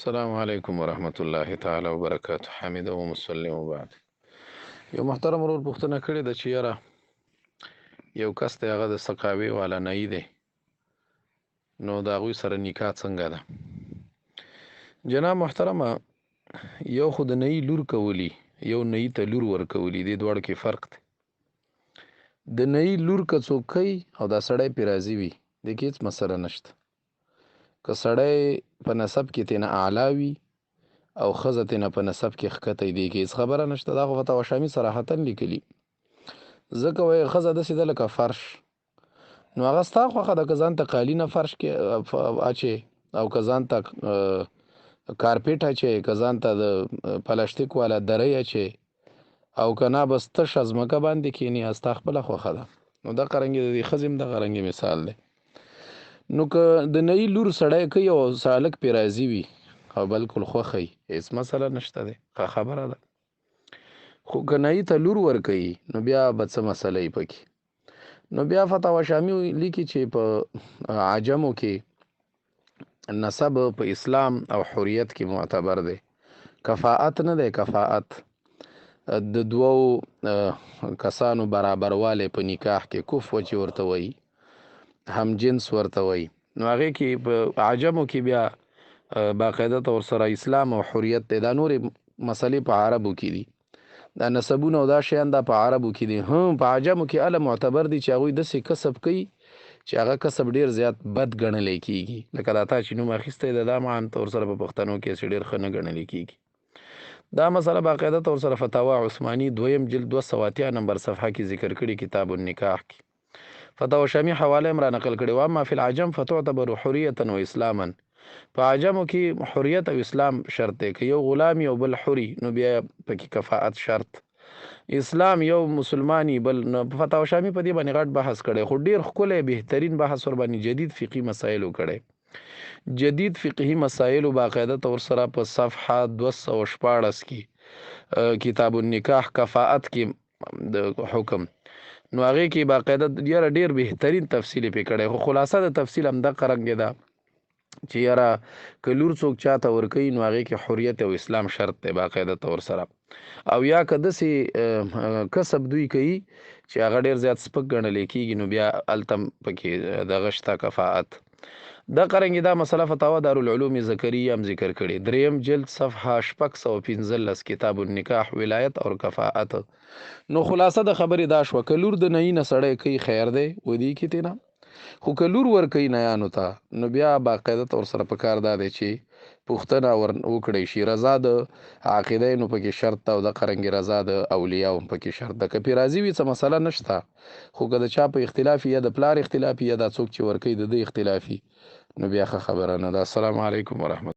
السلام علیکم ورحمت الله تعالی وبرکاته. حمید و مسلم وبعد. یو محترم ورور پوښتنه کړې ده چې یاره یو کس دی هغه د سقاوي والا نهی دی، نو د هغوی سره نکاح څنګه ده؟ جناب محترمه، یو خو د نهی لور کولی، یو نهی ته لور ورکولی، دې دواړو کې فرق دی. د نهی لور که څوک کوي او دا سړی پې راضي وي، دې کې هېڅ مسله نشته. که سړی په نسب کې تېنه اعلی وي او ښځه تېنه په نسب کې ښکته وي، دې کې هېڅ خبره نشته. دا خو فتح شامي صراحتاً لیکلي، ځکه وایي ښځه داسې ده لکه فرش. نو هغه ستا خوښه ده که ځان ته قالینه فرش کې اچې، او که ځان ته کارپېټ اچې، که ځان ته د پلاستیک والا درۍ اچې، او که نه بس تشه ځمکه باندې کښېني، ستا خپله خوښه ده. نو دغه رنګې د دې ښځې هم دغه رنګې مثال دی. نو که د نهی لور سړی کوي او هلک پرې راضي وي او بلکل خوښه وي، هېڅ مسله نشته دی، ښه خبره ده. خو که نهی ته لور ورکوي نو بیا به څه مسله وي پکې. نو بیا فتح شامي لیکي چې په عجمو کې نسب په اسلام او حریت کې معتبر دی، کفاءت نه دی. کفاءت د دوو کسانو برابروالی په نکاح کې، کفو چې ورته وایي، هم جنس ورته وایي. نو هغې کې په عجمو کې بیا باقاعده طور سره اسلام او حریت دی. دا نورې مسلې په عربو کې دي، دا نسبونه او دا شیان دا په عربو کې دي. په عجمو کې اله معتبر دي چې هغوی داسې کسب کوي چې هغه کسب ډیر زیات بد ګڼلی کېږي. لکه دا تا چې نوم اخیستی دی، دا معن طور سره په پښتنو کې چې ډېر ښه نه ګڼلی کېږي. دا مسله باقاعده طور سره فتاوا عثماني 2 جلد 280 نمبر صفحه کې ذکر کړي، کتاب النکاح کې. فتاوا شامي حواله هم را نقل کړي. واما فی العجم فتعتبر حریتا و اسلاما. په عجمو کې حریت او اسلام شرط دی. که یو غلامي او بل حری، نو بیا پکې کفاءت شرط. اسلام یو مسلمانی بل نه. په فتاوا شامي په دې باندې غټ بحث کړی، خو ډیر ښکلی بهترین بحث ور باندې جدید فقهي مسایلو کړی. جدید فقهي مسایلو باقاعده طور سره په صفحه 214 کې کتاب النکاح کفاءت کې د حکم، نو هغې کې باقاعده یاره ډیر بهترین تفصیل پې کړی. خو خلاصه د تفصیل همدغه رنګې ده چې یاره که لور څوک چاته ورکوي نو هغې کې حریت او اسلام شرط دی باقاعده طور سره. او یا که داسې کسب دوی کوي چې هغه ډېر زیات سپک ګڼلی کېږي، نو بیا هلته پکې دغه شته کفاءت. دغه رنګې دا مسله فتاوا دارالعلوم زکریا هم ذکر کړې، 3 جلد صفحه 615 کتاب النکاح ولایت اور کفاءت. نو خلاصه د خبرې دا شوه، که لور د نهی نه سړی کوي خیر دی ودې کې تېنه، خو که لور ورکوي نهیانو ته، نو بیا باقاعده طور سره په کار دا دی چې پوښتنه وکړی شي. رضا د عاقدینو پکې شرط ده، او دغه رنګې رضا د اولیاو هم پکې شرط ده. که پې راضي وي څه مسله نشته، خو که د چا په اختلافي یا د پلار اختلافي یا دا څوک چې ورکوي د ده اختلافي، نو بیا ښه خبره نه ده. السلام علیکم ورحمت